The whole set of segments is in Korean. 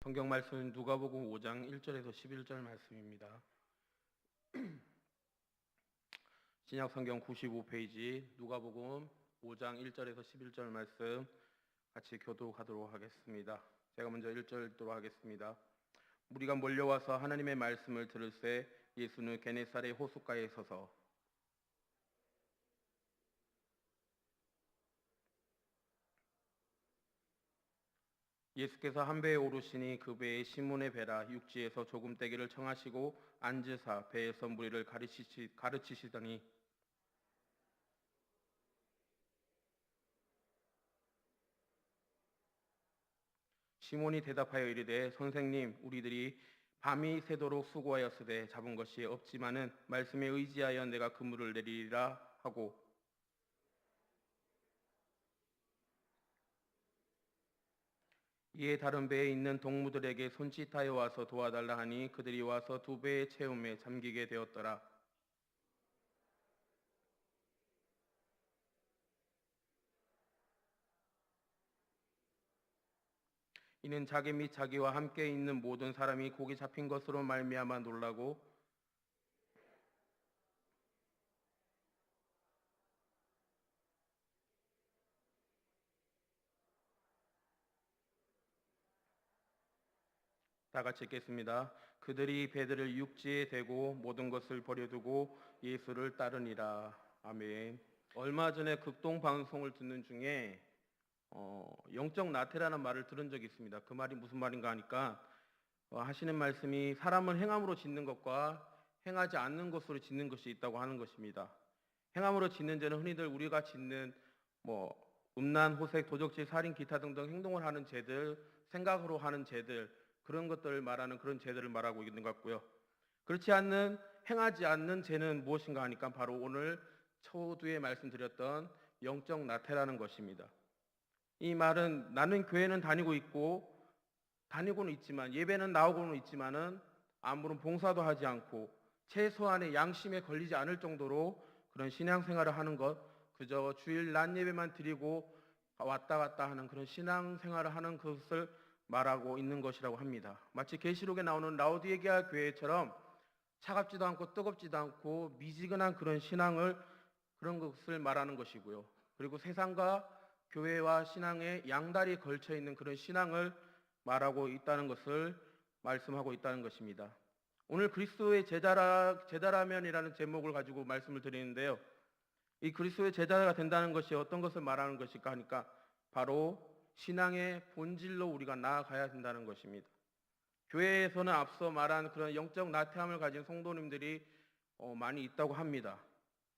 성경 말씀은 누가복음 5장 1절에서 11절 말씀입니다. 신약 성경 95페이지 누가복음 5장 1절에서 11절 말씀 같이 교독하도록 하겠습니다. 제가 먼저 1절 읽도록 하겠습니다. 무리가 몰려와서 하나님의 말씀을 들을새 예수는 게네사렛 호숫가에 서서 예수께서 한 배에 오르시니 그 배에 시몬의 배라 육지에서 조금 떼기를 청하시고 앉으사 배에서 무리를 가르치시더니 시몬이 대답하여 이르되 선생님 우리들이 밤이 새도록 수고하였으되 잡은 것이 없지만은 말씀에 의지하여 내가 그물을 내리리라 하고 이에 다른 배에 있는 동무들에게 손짓하여 와서 도와달라 하니 그들이 와서 두 배의 체험에 잠기게 되었더라. 이는 자기 및 자기와 함께 있는 모든 사람이 고기 잡힌 것으로 말미암아 놀라고 다 같이 읽겠습니다. 그들이 배들을 육지에 대고 모든 것을 버려두고 예수를 따르니라. 아멘. 얼마 전에 극동 방송을 듣는 중에 영적 나태라는 말을 들은 적이 있습니다. 그 말이 무슨 말인가 하니까 하시는 말씀이 사람은 행함으로 짓는 것과 행하지 않는 것으로 짓는 것이 있다고 하는 것입니다. 행함으로 짓는 죄는 흔히들 우리가 짓는 음란, 호색, 도적질, 살인, 기타 등등 행동을 하는 죄들, 생각으로 하는 죄들 그런 것들을 말하는 그런 죄들을 말하고 있는 것 같고요. 그렇지 않는 행하지 않는 죄는 무엇인가 하니까 바로 오늘 초두에 말씀드렸던 영적 나태라는 것입니다. 이 말은 나는 교회는 다니고는 있지만 예배는 나오고는 있지만은 아무런 봉사도 하지 않고 최소한의 양심에 걸리지 않을 정도로 그런 신앙생활을 하는 것, 그저 주일 낮 예배만 드리고 왔다 갔다 하는 그런 신앙생활을 하는 것을 말하고 있는 것이라고 합니다. 마치 계시록에 나오는 라오디게아 교회처럼 차갑지도 않고 뜨겁지도 않고 미지근한 그런 신앙을 그런 것을 말하는 것이고요. 그리고 세상과 교회와 신앙의 양다리 걸쳐 있는 그런 신앙을 말하고 있다는 것을 말씀하고 있다는 것입니다. 오늘 그리스도의 제자라면이라는 제목을 가지고 말씀을 드리는데요. 이 그리스도의 제자가 된다는 것이 어떤 것을 말하는 것일까 하니까 바로 신앙의 본질로 우리가 나아가야 된다는 것입니다. 교회에서는 앞서 말한 그런 영적 나태함을 가진 성도님들이 많이 있다고 합니다.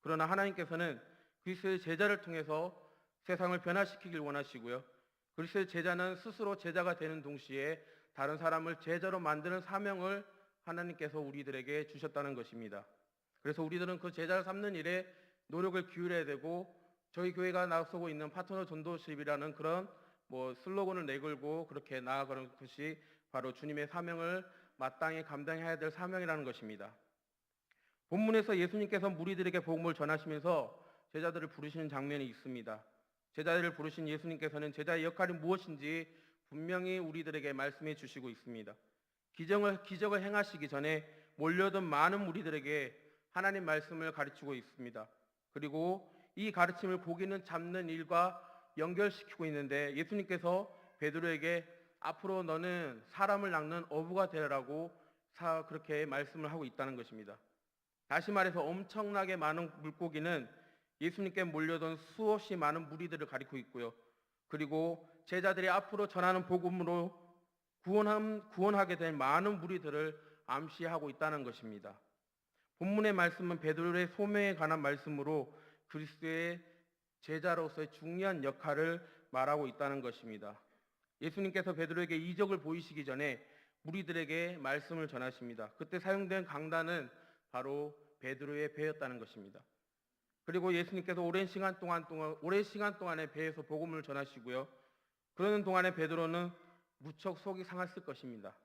그러나 하나님께서는 그리스도의 제자를 통해서 세상을 변화시키길 원하시고요. 그리스도의 제자는 스스로 제자가 되는 동시에 다른 사람을 제자로 만드는 사명을 하나님께서 우리들에게 주셨다는 것입니다. 그래서 우리들은 그 제자를 삼는 일에 노력을 기울여야 되고 저희 교회가 나서고 있는 파트너 전도십이라는 그런 슬로건을 내걸고 그렇게 나아가는 것이 바로 주님의 사명을 마땅히 감당해야 될 사명이라는 것입니다. 본문에서 예수님께서 무리들에게 복음을 전하시면서 제자들을 부르시는 장면이 있습니다. 제자들을 부르신 예수님께서는 제자의 역할이 무엇인지 분명히 우리들에게 말씀해 주시고 있습니다. 기적을 행하시기 전에 몰려든 많은 무리들에게 하나님 말씀을 가르치고 있습니다. 그리고 이 가르침을 고기는 잡는 일과 연결시키고 있는데 예수님께서 베드로에게 앞으로 너는 사람을 낚는 어부가 되라고 그렇게 말씀을 하고 있다는 것입니다. 다시 말해서 엄청나게 많은 물고기는 예수님께 몰려든 수없이 많은 무리들을 가리키고 있고요. 그리고 제자들이 앞으로 전하는 복음으로 구원하게 될 많은 무리들을 암시하고 있다는 것입니다. 본문의 말씀은 베드로의 소명에 관한 말씀으로 그리스도의 제자로서의 중요한 역할을 말하고 있다는 것입니다. 예수님께서 베드로에게 이적을 보이시기 전에 무리들에게 말씀을 전하십니다. 그때 사용된 강단은 바로 베드로의 배였다는 것입니다. 그리고 예수님께서 오랜 시간 동안에 배에서 복음을 전하시고요. 그러는 동안에 베드로는 무척 속이 상했을 것입니다.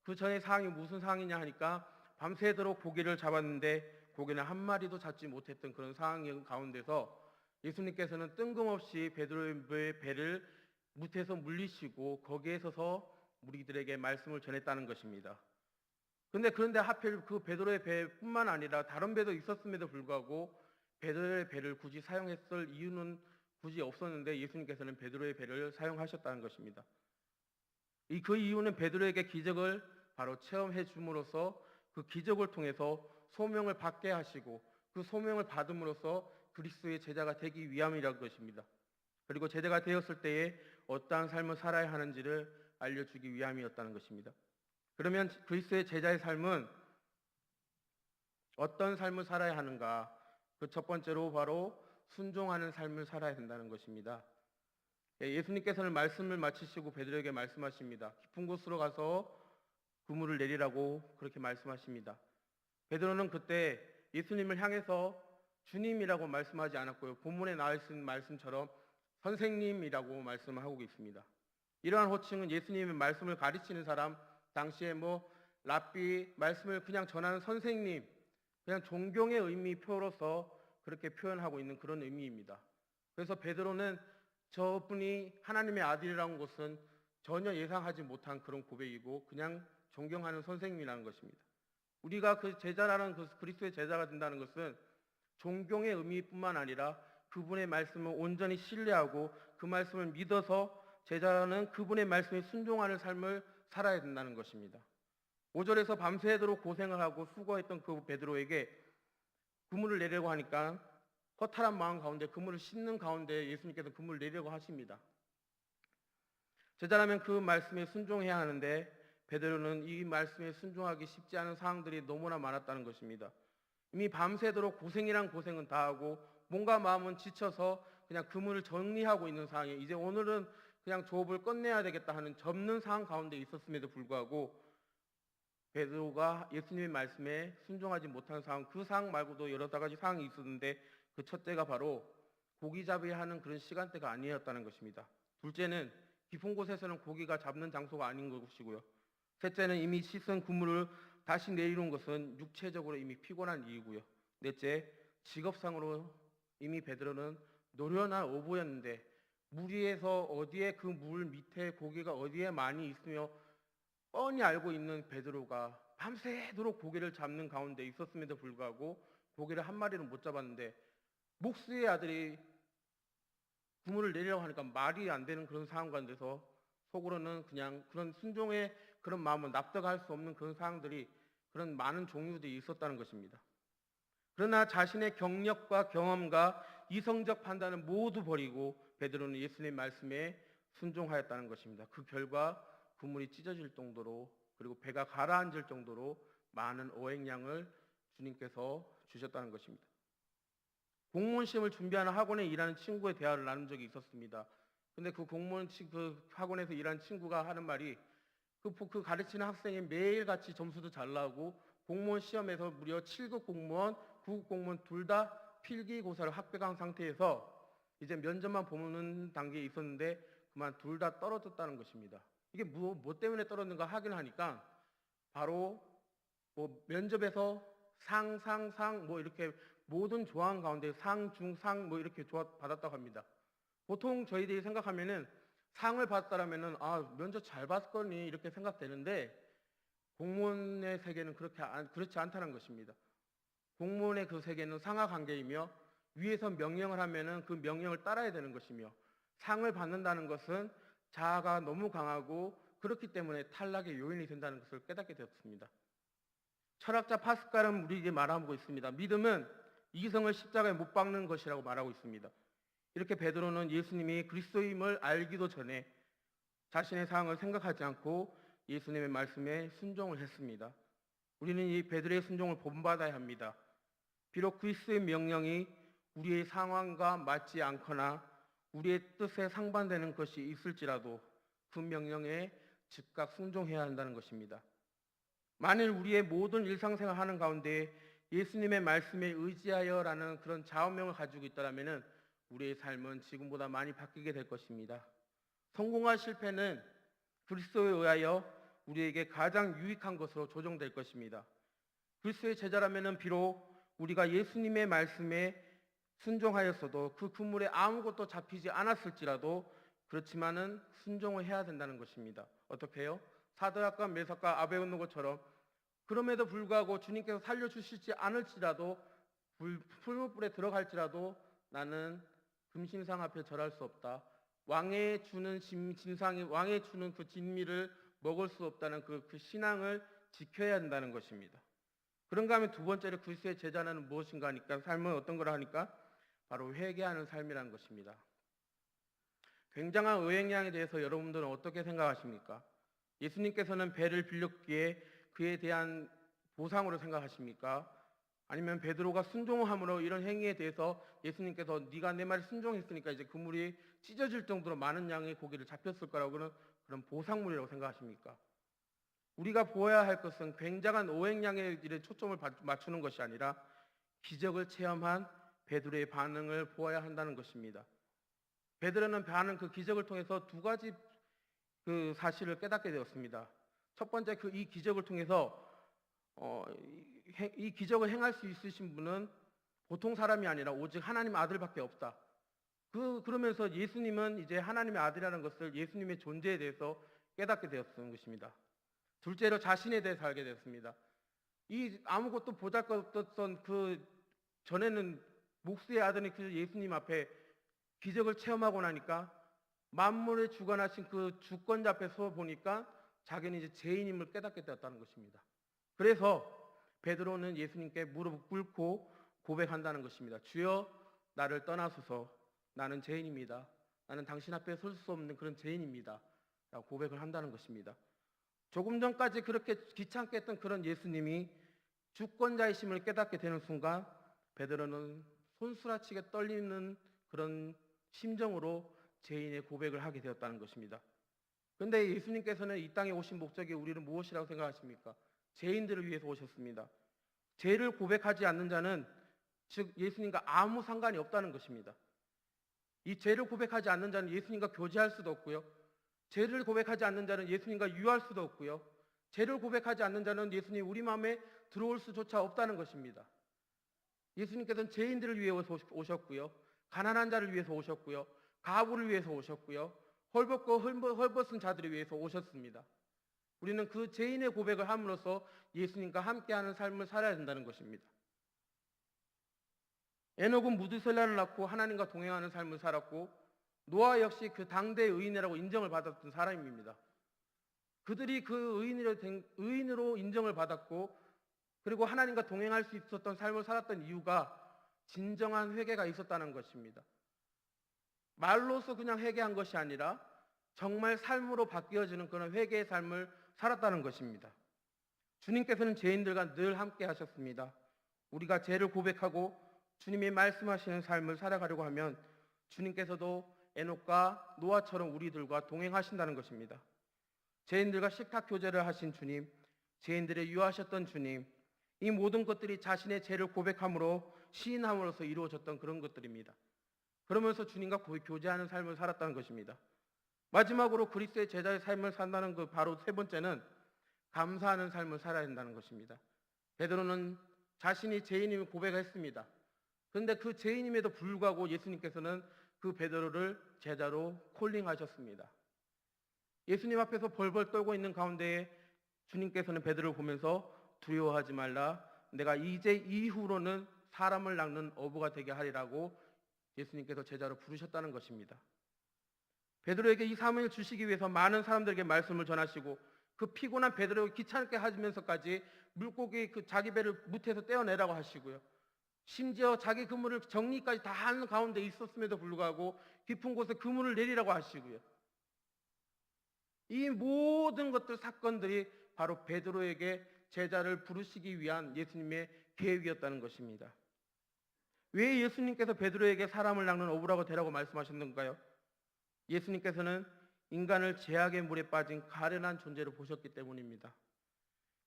그 전에 상황이 무슨 상황이냐 하니까 밤새도록 고기를 잡았는데 고기는 한 마리도 잡지 못했던 그런 상황 가운데서 예수님께서는 뜬금없이 베드로의 배를 무태에서 물리시고 거기에 서서 무리들에게 말씀을 전했다는 것입니다. 그런데 하필 그 베드로의 배뿐만 아니라 다른 배도 있었음에도 불구하고 베드로의 배를 굳이 사용했을 이유는 굳이 없었는데 예수님께서는 베드로의 배를 사용하셨다는 것입니다. 그 이유는 베드로에게 기적을 바로 체험해 줌으로써 그 기적을 통해서 소명을 받게 하시고 그 소명을 받음으로써 그리스도의 제자가 되기 위함이라는 것입니다. 그리고 제자가 되었을 때에 어떠한 삶을 살아야 하는지를 알려주기 위함이었다는 것입니다. 그러면 그리스도의 제자의 삶은 어떤 삶을 살아야 하는가? 그 첫 번째로 바로 순종하는 삶을 살아야 된다는 것입니다. 예수님께서는 말씀을 마치시고 베드로에게 말씀하십니다. 깊은 곳으로 가서 그물을 내리라고 그렇게 말씀하십니다. 베드로는 그때 예수님을 향해서 주님이라고 말씀하지 않았고요. 본문에 나와 있는 말씀처럼 선생님이라고 말씀하고 있습니다. 이러한 호칭은 예수님의 말씀을 가르치는 사람, 당시에 랍비, 말씀을 그냥 전하는 선생님, 그냥 존경의 의미 표로서 그렇게 표현하고 있는 그런 의미입니다. 그래서 베드로는 저분이 하나님의 아들이라는 것은 전혀 예상하지 못한 그런 고백이고 그냥 존경하는 선생님이라는 것입니다. 우리가 그 제자라는 그 그리스도의 제자가 된다는 것은 존경의 의미뿐만 아니라 그분의 말씀을 온전히 신뢰하고 그 말씀을 믿어서 제자는 그분의 말씀에 순종하는 삶을 살아야 된다는 것입니다. 5절에서 밤새도록 고생을 하고 수고했던 그 베드로에게 그물을 내려고 하니까 허탈한 마음 가운데 그물을 씻는 가운데 예수님께서 그물을 내려고 하십니다. 제자라면 그 말씀에 순종해야 하는데 베드로는 이 말씀에 순종하기 쉽지 않은 상황들이 너무나 많았다는 것입니다. 이미 밤새도록 고생이란 고생은 다 하고 몸과 마음은 지쳐서 그냥 그물을 정리하고 있는 상황에 이제 오늘은 그냥 조업을 끝내야 되겠다 하는 접는 상황 가운데 있었음에도 불구하고 베드로가 예수님의 말씀에 순종하지 못하는 상황, 그 상황 말고도 여러 가지 상황이 있었는데 그 첫째가 바로 고기 잡이하는 그런 시간대가 아니었다는 것입니다. 둘째는 깊은 곳에서는 고기가 잡는 장소가 아닌 것이고요. 셋째는 이미 씻은 그물을 다시 내리는 것은 육체적으로 이미 피곤한 이유고요. 넷째, 직업상으로 이미 베드로는 노련한 어부였는데 물 위에서 어디에 그 물 밑에 고기가 어디에 많이 있으며 뻔히 알고 있는 베드로가 밤새도록 고기를 잡는 가운데 있었음에도 불구하고 고기를 한 마리를 못 잡았는데 목수의 아들이 그물을 내리라고 하니까 말이 안 되는 그런 상황 가운데서 속으로는 그냥 그런 순종의 그런 마음을 납득할 수 없는 그런 상황들이 그런 많은 종류들이 있었다는 것입니다. 그러나 자신의 경력과 경험과 이성적 판단을 모두 버리고 베드로는 예수님의 말씀에 순종하였다는 것입니다. 그 결과 그물이 찢어질 정도로 그리고 배가 가라앉을 정도로 많은 어획량을 주님께서 주셨다는 것입니다. 공무원 시험을 준비하는 학원에 일하는 친구의 대화를 나눈 적이 있었습니다. 근데 그 공무원 그 학원에서 일하는 친구가 하는 말이 그 가르치는 학생이 매일같이 점수도 잘 나오고 공무원 시험에서 무려 7급 공무원, 9급 공무원 둘 다 필기고사를 합격한 상태에서 이제 면접만 보는 단계에 있었는데 그만 둘 다 떨어졌다는 것입니다. 이게 뭐 때문에 떨어졌는가 확인하니까 바로 면접에서 상 이렇게 모든 조항 가운데 상, 중, 상 이렇게 받았다고 합니다. 보통 저희들이 생각하면은 상을 받았다라면은 면접 잘 봤을 거니 이렇게 생각되는데 공무원의 세계는 그렇지 않다는 것입니다. 공무원의 그 세계는 상하 관계이며 위에서 명령을 하면은 그 명령을 따라야 되는 것이며 상을 받는다는 것은 자아가 너무 강하고 그렇기 때문에 탈락의 요인이 된다는 것을 깨닫게 되었습니다. 철학자 파스칼은 우리에게 말하고 있습니다. 믿음은 이성을 십자가에 못 박는 것이라고 말하고 있습니다. 이렇게 베드로는 예수님이 그리스도임을 알기도 전에 자신의 상황을 생각하지 않고 예수님의 말씀에 순종을 했습니다. 우리는 이 베드로의 순종을 본받아야 합니다. 비록 그리스도의 명령이 우리의 상황과 맞지 않거나 우리의 뜻에 상반되는 것이 있을지라도 그 명령에 즉각 순종해야 한다는 것입니다. 만일 우리의 모든 일상생활 하는 가운데 예수님의 말씀에 의지하여라는 그런 좌우명을 가지고 있다면 우리의 삶은 지금보다 많이 바뀌게 될 것입니다. 성공과 실패는 그리스도에 의하여 우리에게 가장 유익한 것으로 조정될 것입니다. 그리스도의 제자라면 비록 우리가 예수님의 말씀에 순종하였어도 그 그물에 아무것도 잡히지 않았을지라도 그렇지만은 순종을 해야 된다는 것입니다. 어떻게 해요? 사드락과 메삭과 아베노고처럼 그럼에도 불구하고 주님께서 살려주시지 않을지라도 풀무불에 들어갈지라도 나는 금신상 앞에 절할 수 없다. 왕의 주는 진상이 왕의 주는 그 진미를 먹을 수 없다는 그 신앙을 지켜야 한다는 것입니다. 그런가 하면 두 번째로 그리스도의 제자는 무엇인가 하니까 삶은 어떤 거라 하니까 바로 회개하는 삶이라는 것입니다. 굉장한 의행량에 대해서 여러분들은 어떻게 생각하십니까? 예수님께서는 배를 빌렸기에 그에 대한 보상으로 생각하십니까? 아니면 베드로가 순종함으로 이런 행위에 대해서 예수님께서 네가 내 말에 순종했으니까 이제 그물이 찢어질 정도로 많은 양의 고기를 잡혔을 거라고는 그런 보상물이라고 생각하십니까? 우리가 보아야 할 것은 굉장한 오행량의 일에 초점을 맞추는 것이 아니라 기적을 체험한 베드로의 반응을 보아야 한다는 것입니다. 베드로는 반응 그 기적을 통해서 두 가지 그 사실을 깨닫게 되었습니다. 첫 번째 이 기적을 통해서 이 기적을 행할 수 있으신 분은 보통 사람이 아니라 오직 하나님 아들밖에 없다. 그러면서 예수님은 이제 하나님의 아들이라는 것을 예수님의 존재에 대해서 깨닫게 되었던 것입니다. 둘째로 자신에 대해서 알게 되었습니다. 이 아무것도 보잘것없던 그 전에는 목수의 아들인 그 예수님 앞에 기적을 체험하고 나니까 만물의 주관하신 그 주권자 앞에 서 보니까 자기는 이제 죄인임을 깨닫게 되었다는 것입니다. 그래서 베드로는 예수님께 무릎을 꿇고 고백한다는 것입니다. 주여 나를 떠나소서 나는 죄인입니다. 나는 당신 앞에 설 수 없는 그런 죄인입니다. 라고 고백을 한다는 것입니다. 조금 전까지 그렇게 귀찮게 했던 그런 예수님이 주권자이심을 깨닫게 되는 순간 베드로는 손수라치게 떨리는 그런 심정으로 죄인의 고백을 하게 되었다는 것입니다. 그런데 예수님께서는 이 땅에 오신 목적이 우리를 무엇이라고 생각하십니까? 죄인들을 위해서 오셨습니다. 죄를 고백하지 않는 자는 즉 예수님과 아무 상관이 없다는 것입니다. 이 죄를 고백하지 않는 자는 예수님과 교제할 수도 없고요. 죄를 고백하지 않는 자는 예수님과 유할 수도 없고요. 죄를 고백하지 않는 자는 예수님 우리 마음에 들어올 수조차 없다는 것입니다. 예수님께서는 죄인들을 위해서 오셨고요. 가난한 자를 위해서 오셨고요. 가부를 위해서 오셨고요. 헐벗고 헐벗은 자들을 위해서 오셨습니다. 우리는 그 죄인의 고백을 함으로써 예수님과 함께하는 삶을 살아야 된다는 것입니다. 에녹은 무드셀라를 낳고 하나님과 동행하는 삶을 살았고 노아 역시 그 당대의 의인이라고 인정을 받았던 사람입니다. 그들이 그 의인으로 인정을 받았고 그리고 하나님과 동행할 수 있었던 삶을 살았던 이유가 진정한 회개가 있었다는 것입니다. 말로서 그냥 회개한 것이 아니라 정말 삶으로 바뀌어지는 그런 회개의 삶을 살았다는 것입니다. 주님께서는 죄인들과 늘 함께 하셨습니다. 우리가 죄를 고백하고 주님이 말씀하시는 삶을 살아가려고 하면 주님께서도 에녹과 노아처럼 우리들과 동행하신다는 것입니다. 죄인들과 식탁 교제를 하신 주님, 죄인들의 유하셨던 주님, 이 모든 것들이 자신의 죄를 고백함으로 시인함으로써 이루어졌던 그런 것들입니다. 그러면서 주님과 교제하는 삶을 살았다는 것입니다. 마지막으로 그리스도의 제자의 삶을 산다는 그 바로 세 번째는 감사하는 삶을 살아야 한다는 것입니다. 베드로는 자신이 죄인임을 고백했습니다. 그런데 그 죄인임에도 불구하고 예수님께서는 그 베드로를 제자로 콜링하셨습니다. 예수님 앞에서 벌벌 떨고 있는 가운데에 주님께서는 베드로를 보면서 두려워하지 말라. 내가 이제 이후로는 사람을 낚는 어부가 되게 하리라고 예수님께서 제자로 부르셨다는 것입니다. 베드로에게 이 사명을 주시기 위해서 많은 사람들에게 말씀을 전하시고 그 피곤한 베드로를 귀찮게 하면서까지 물고기 그 자기 배를 무태에서 떼어내라고 하시고요. 심지어 자기 그물을 정리까지 다 하는 가운데 있었음에도 불구하고 깊은 곳에 그물을 내리라고 하시고요. 이 모든 것들 사건들이 바로 베드로에게 제자를 부르시기 위한 예수님의 계획이었다는 것입니다. 왜 예수님께서 베드로에게 사람을 낚는 어부라고 되라고 말씀하셨는가요? 예수님께서는 인간을 죄악의 물에 빠진 가련한 존재로 보셨기 때문입니다.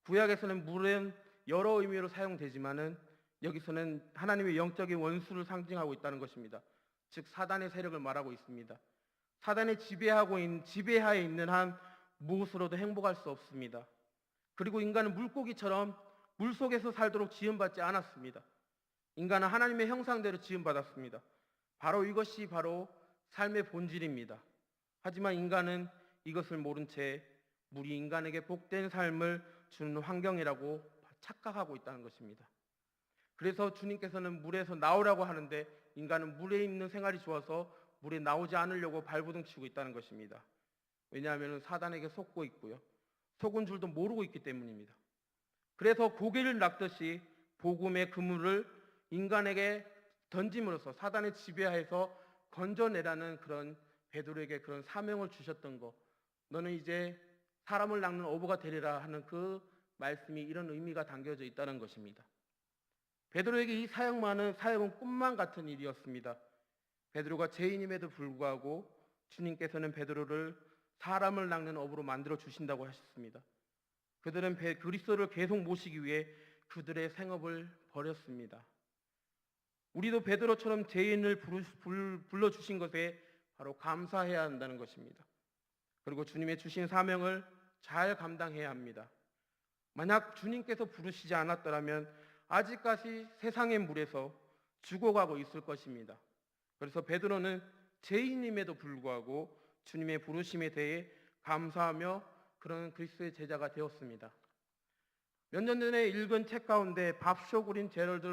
구약에서는 물은 여러 의미로 사용되지만은 여기서는 하나님의 영적인 원수를 상징하고 있다는 것입니다. 즉 사단의 세력을 말하고 있습니다. 사단의 지배하에 있는 한 무엇으로도 행복할 수 없습니다. 그리고 인간은 물고기처럼 물속에서 살도록 지음받지 않았습니다. 인간은 하나님의 형상대로 지음받았습니다. 바로 이것이 바로 삶의 본질입니다. 하지만 인간은 이것을 모른 채 물이 인간에게 복된 삶을 주는 환경이라고 착각하고 있다는 것입니다. 그래서 주님께서는 물에서 나오라고 하는데 인간은 물에 있는 생활이 좋아서 물에 나오지 않으려고 발버둥 치고 있다는 것입니다. 왜냐하면 사단에게 속고 있고요. 속은 줄도 모르고 있기 때문입니다. 그래서 고기를 낚듯이 복음의 그물을 인간에게 던짐으로써 사단의 지배하에서 건져내라는 그런 베드로에게 그런 사명을 주셨던 것, 너는 이제 사람을 낚는 어부가 되리라 하는 그 말씀이 이런 의미가 담겨져 있다는 것입니다. 베드로에게 이 사역은 꿈만 같은 일이었습니다. 베드로가 죄인임에도 불구하고 주님께서는 베드로를 사람을 낚는 어부로 만들어 주신다고 하셨습니다. 그들은 그리스도를 계속 모시기 위해 그들의 생업을 버렸습니다. 우리도 베드로처럼 죄인을 불러주신 것에 바로 감사해야 한다는 것입니다. 그리고 주님의 주신 사명을 잘 감당해야 합니다. 만약 주님께서 부르시지 않았더라면 아직까지 세상의 물에서 죽어가고 있을 것입니다. 그래서 베드로는 죄인임에도 불구하고 주님의 부르심에 대해 감사하며 그런 그리스도의 제자가 되었습니다. 몇 년 전에 읽은 책 가운데 밥쇼그린 제럴드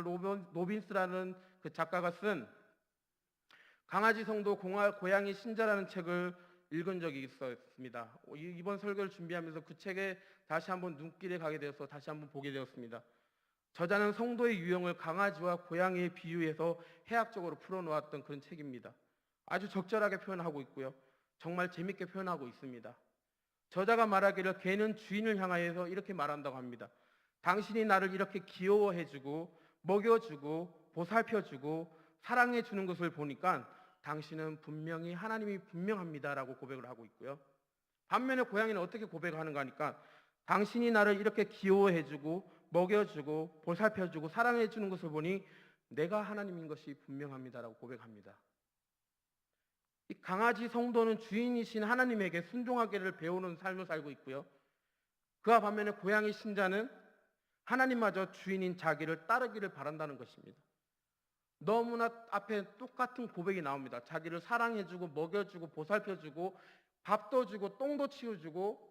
로빈스라는 그 작가가 쓴 강아지 성도 고양이 신자라는 책을 읽은 적이 있었습니다. 이번 설교를 준비하면서 그 책에 다시 한번 눈길에 가게 되어서 다시 한번 보게 되었습니다. 저자는 성도의 유형을 강아지와 고양이에 비유해서 해학적으로 풀어놓았던 그런 책입니다. 아주 적절하게 표현하고 있고요. 정말 재밌게 표현하고 있습니다. 저자가 말하기를 개는 주인을 향하여서 이렇게 말한다고 합니다. 당신이 나를 이렇게 귀여워해주고 먹여주고 보살펴주고 사랑해주는 것을 보니까 당신은 분명히 하나님이 분명합니다라고 고백을 하고 있고요. 반면에 고양이는 어떻게 고백하는가 하니까 당신이 나를 이렇게 귀여워해주고 먹여주고 보살펴주고 사랑해주는 것을 보니 내가 하나님인 것이 분명합니다라고 고백합니다. 이 강아지 성도는 주인이신 하나님에게 순종하기를 배우는 삶을 살고 있고요. 그와 반면에 고양이 신자는 하나님마저 주인인 자기를 따르기를 바란다는 것입니다. 너무나 앞에 똑같은 고백이 나옵니다. 자기를 사랑해주고 먹여주고 보살펴주고 밥도 주고 똥도 치워주고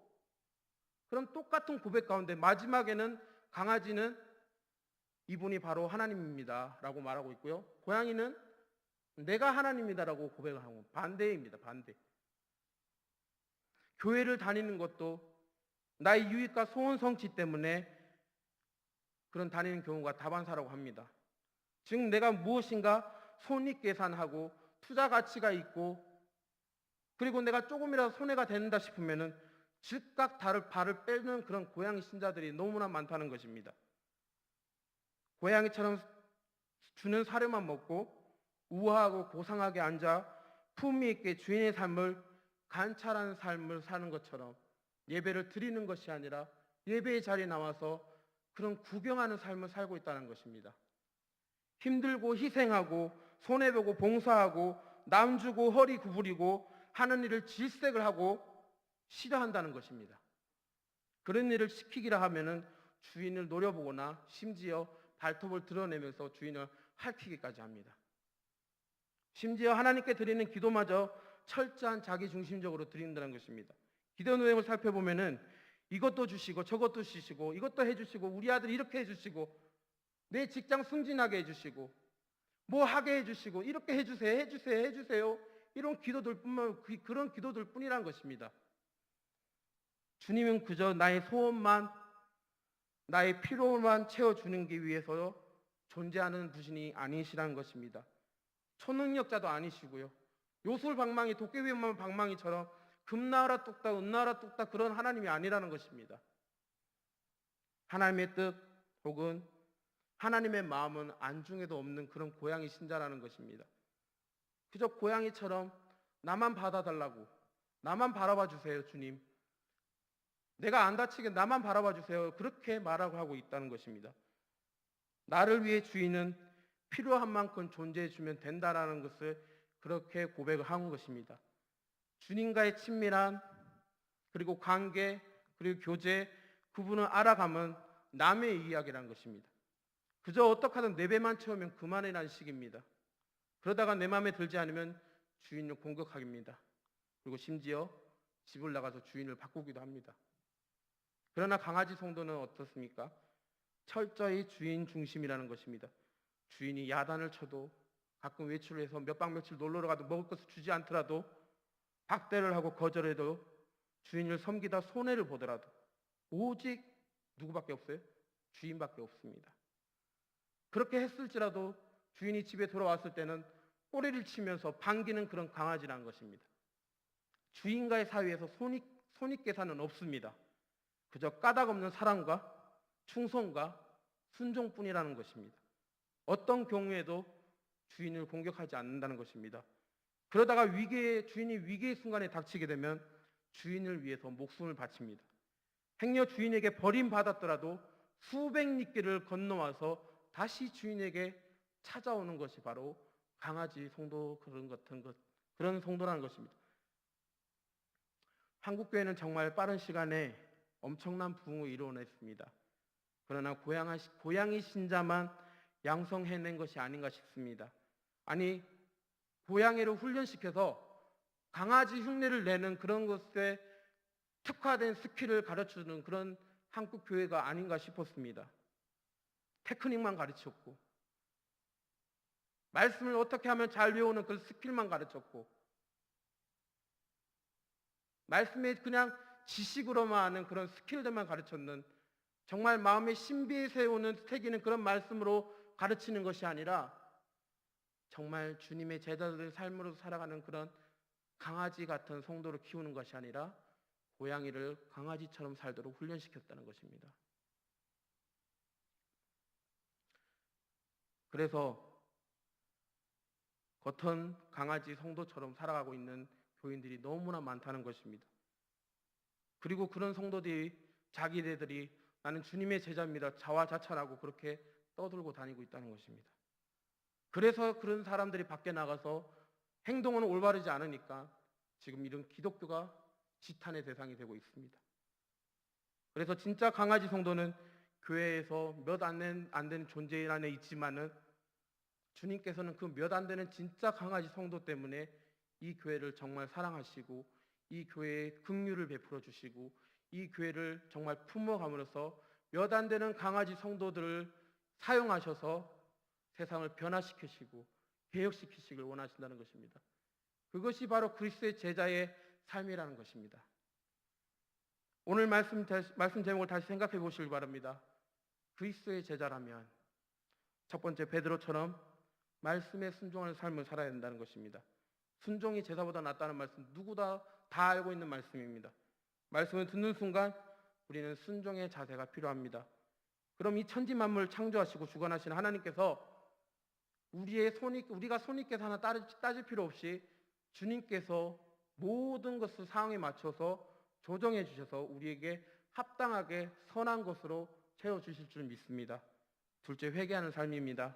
그런 똑같은 고백 가운데 마지막에는 강아지는 이분이 바로 하나님입니다 라고 말하고 있고요. 고양이는 내가 하나님이다라고 고백을 하고 반대입니다. 반대. 교회를 다니는 것도 나의 유익과 소원 성취 때문에 그런 다니는 경우가 다반사라고 합니다. 즉 내가 무엇인가 손익계산하고 투자 가치가 있고 그리고 내가 조금이라도 손해가 된다 싶으면은 즉각 발을 빼는 그런 고양이 신자들이 너무나 많다는 것입니다. 고양이처럼 주는 사료만 먹고 우아하고 고상하게 앉아 품위 있게 주인의 삶을 관찰하는 삶을 사는 것처럼 예배를 드리는 것이 아니라 예배의 자리에 나와서 그런 구경하는 삶을 살고 있다는 것입니다. 힘들고 희생하고 손해보고 봉사하고 남 주고 허리 구부리고 하는 일을 질색을 하고 싫어한다는 것입니다. 그런 일을 시키기라 하면은 주인을 노려보거나 심지어 발톱을 드러내면서 주인을 핥히기까지 합니다. 심지어 하나님께 드리는 기도마저 철저한 자기중심적으로 드린다는 것입니다. 기도 내용을 살펴보면은 이것도 주시고 저것도 주시고 이것도 해주시고 우리 아들 이렇게 해주시고 내 직장 승진하게 해주시고 뭐 하게 해주시고 이렇게 해주세요 이런 그런 기도들 뿐이란 것입니다. 주님은 그저 나의 소원만 나의 필요만 채워주는 게 위해서 존재하는 분이 아니시라는 것입니다. 초능력자도 아니시고요. 요술방망이 도깨비 방망이처럼 금나라 뚝딱 은나라 뚝딱 그런 하나님이 아니라는 것입니다. 하나님의 뜻 혹은 하나님의 마음은 안중에도 없는 그런 고양이 신자라는 것입니다. 그저 고양이처럼 나만 받아달라고 나만 바라봐 주세요 주님. 내가 안 다치게 나만 바라봐 주세요. 그렇게 말하고 하고 있다는 것입니다. 나를 위해 주인은 필요한 만큼 존재해 주면 된다라는 것을 그렇게 고백을 한 것입니다. 주님과의 친밀한 그리고 관계 그리고 교제 그분을 알아가면 남의 이야기라는 것입니다. 그저 어떻게 하든 내 배만 채우면 그만이라는 식입니다. 그러다가 내 마음에 들지 않으면 주인을 공격합니다. 그리고 심지어 집을 나가서 주인을 바꾸기도 합니다. 그러나 강아지 성도는 어떻습니까? 철저히 주인 중심이라는 것입니다. 주인이 야단을 쳐도, 가끔 외출을 해서 몇 박 며칠 놀러 가도 먹을 것을 주지 않더라도, 박대를 하고 거절해도, 주인을 섬기다 손해를 보더라도 오직 누구밖에 없어요? 주인밖에 없습니다. 그렇게 했을지라도 주인이 집에 돌아왔을 때는 꼬리를 치면서 반기는 그런 강아지라는 것입니다. 주인과의 사이에서 손익계산은 없습니다. 그저 까닭없는 사랑과 충성과 순종뿐이라는 것입니다. 어떤 경우에도 주인을 공격하지 않는다는 것입니다. 그러다가 주인이 위기의 순간에 닥치게 되면 주인을 위해서 목숨을 바칩니다. 행여 주인에게 버림받았더라도 수백 리길을 건너와서 다시 주인에게 찾아오는 것이 바로 강아지 성도 그런 성도라는 것입니다. 한국교회는 정말 빠른 시간에 엄청난 부흥을 이루어냈습니다. 그러나 고양이 신자만 양성해낸 것이 아닌가 싶습니다. 아니, 고양이를 훈련시켜서 강아지 흉내를 내는 그런 것에 특화된 스킬을 가르쳐주는 그런 한국 교회가 아닌가 싶었습니다. 테크닉만 가르쳤고, 말씀을 어떻게 하면 잘 외우는 그 스킬만 가르쳤고, 말씀에 그냥 지식으로만 아는 그런 스킬들만 가르쳤는, 정말 마음의 신비에 세우는 새기는 그런 말씀으로 가르치는 것이 아니라 정말 주님의 제자들의 삶으로 살아가는 그런 강아지 같은 성도를 키우는 것이 아니라 고양이를 강아지처럼 살도록 훈련시켰다는 것입니다. 그래서 겉은 강아지 성도처럼 살아가고 있는 교인들이 너무나 많다는 것입니다. 그리고 그런 성도들이 자기네들이 나는 주님의 제자입니다, 자화자찬하고 그렇게 떠들고 다니고 있다는 것입니다. 그래서 그런 사람들이 밖에 나가서 행동은 올바르지 않으니까 지금 이런 기독교가 지탄의 대상이 되고 있습니다. 그래서 진짜 강아지 성도는 교회에서 몇 안 되는 존재 안에 있지만은 주님께서는 그 몇 안 되는 진짜 강아지 성도 때문에 이 교회를 정말 사랑하시고 이 교회에 긍휼을 베풀어 주시고 이 교회를 정말 품어감으로써 몇 안 되는 강아지 성도들을 사용하셔서 세상을 변화시키시고 개혁시키시길 원하신다는 것입니다. 그것이 바로 그리스도의 제자의 삶이라는 것입니다. 오늘 말씀 제목을 다시 생각해 보시길 바랍니다. 그리스도의 제자라면 첫 번째 베드로처럼 말씀에 순종하는 삶을 살아야 된다는 것입니다. 순종이 제사보다 낫다는 말씀 누구나 다 알고 있는 말씀입니다. 말씀을 듣는 순간 우리는 순종의 자세가 필요합니다. 그럼 이 천지 만물을 창조하시고 주관하시는 하나님께서 우리가 손익계산 하나 따질 필요 없이 주님께서 모든 것을 상황에 맞춰서 조정해 주셔서 우리에게 합당하게 선한 것으로 채워주실 줄 믿습니다. 둘째, 회개하는 삶입니다.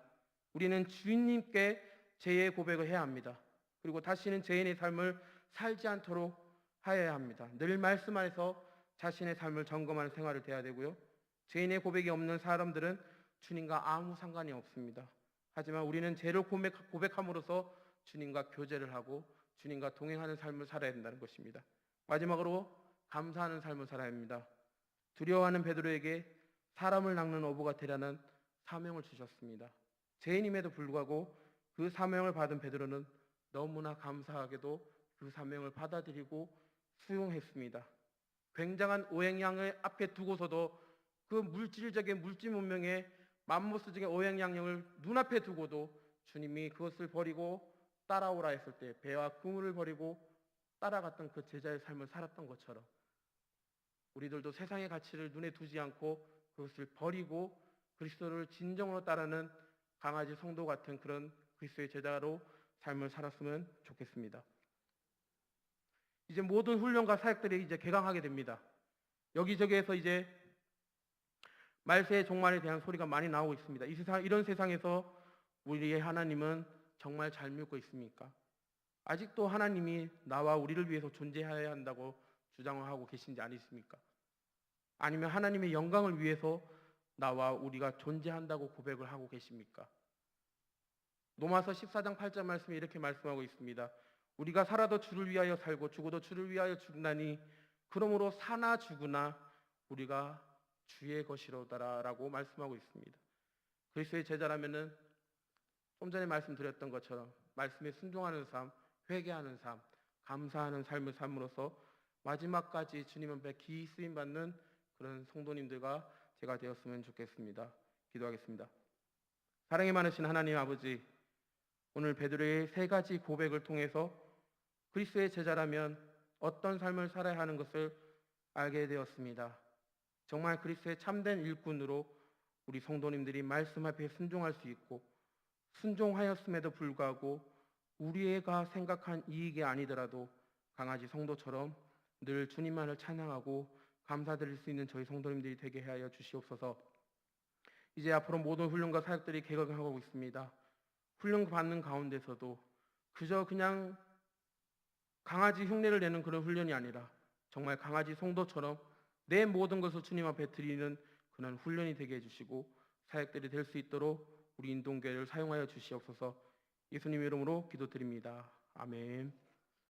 우리는 주님께 죄의 고백을 해야 합니다. 그리고 다시는 죄인의 삶을 살지 않도록 하여야 합니다. 늘 말씀 안에서 자신의 삶을 점검하는 생활을 해야 되고요. 죄인의 고백이 없는 사람들은 주님과 아무 상관이 없습니다. 하지만 우리는 죄를 고백함으로써 주님과 교제를 하고 주님과 동행하는 삶을 살아야 된다는 것입니다. 마지막으로 감사하는 삶을 살아야 합니다. 두려워하는 베드로에게 사람을 낚는 어부가 되라는 사명을 주셨습니다. 죄인임에도 불구하고 그 사명을 받은 베드로는 너무나 감사하게도 그 사명을 받아들이고 수용했습니다. 굉장한 오행양을 앞에 두고서도 그 물질적인 물질 문명의 맘모스적인 오행양령을 눈앞에 두고도 주님이 그것을 버리고 따라오라 했을 때 배와 그물을 버리고 따라갔던 그 제자의 삶을 살았던 것처럼 우리들도 세상의 가치를 눈에 두지 않고 그것을 버리고 그리스도를 진정으로 따르는 강아지 성도 같은 그런 그리스도의 제자로 삶을 살았으면 좋겠습니다. 이제 모든 훈련과 사역들이 이제 개강하게 됩니다. 여기저기에서 이제 말세의 종말에 대한 소리가 많이 나오고 있습니다. 이런 세상에서 우리의 하나님은 정말 잘 믿고 있습니까? 아직도 하나님이 나와 우리를 위해서 존재해야 한다고 주장하고 계신지 아니십니까? 아니면 하나님의 영광을 위해서 나와 우리가 존재한다고 고백을 하고 계십니까? 로마서 14장 8절 말씀에 이렇게 말씀하고 있습니다. 우리가 살아도 주를 위하여 살고 죽어도 주를 위하여 죽나니 그러므로 사나 죽으나 우리가 주의 것이로다라고 말씀하고 있습니다. 그리스도의 제자라면은 좀 전에 말씀드렸던 것처럼 말씀에 순종하는 삶, 회개하는 삶, 감사하는 삶을 삶으로써 마지막까지 주님 앞에 기이 쓰임 받는 그런 성도님들과 제가 되었으면 좋겠습니다. 기도하겠습니다. 사랑이 많으신 하나님 아버지, 오늘 베드로의 세 가지 고백을 통해서 그리스도의 제자라면 어떤 삶을 살아야 하는 것을 알게 되었습니다. 정말 그리스도의 참된 일꾼으로 우리 성도님들이 말씀 앞에 순종할 수 있고, 순종하였음에도 불구하고 우리가 생각한 이익이 아니더라도 강아지 성도처럼 늘 주님만을 찬양하고 감사드릴 수 있는 저희 성도님들이 되게 하여 주시옵소서. 이제 앞으로 모든 훈련과 사역들이 개혁하고 있습니다. 훈련 받는 가운데서도 그저 그냥 강아지 흉내를 내는 그런 훈련이 아니라 정말 강아지 성도처럼 내 모든 것을 주님 앞에 드리는 그런 훈련이 되게 해주시고 사역들이 될 수 있도록 우리 인동교회를 사용하여 주시옵소서. 예수님 이름으로 기도드립니다. 아멘.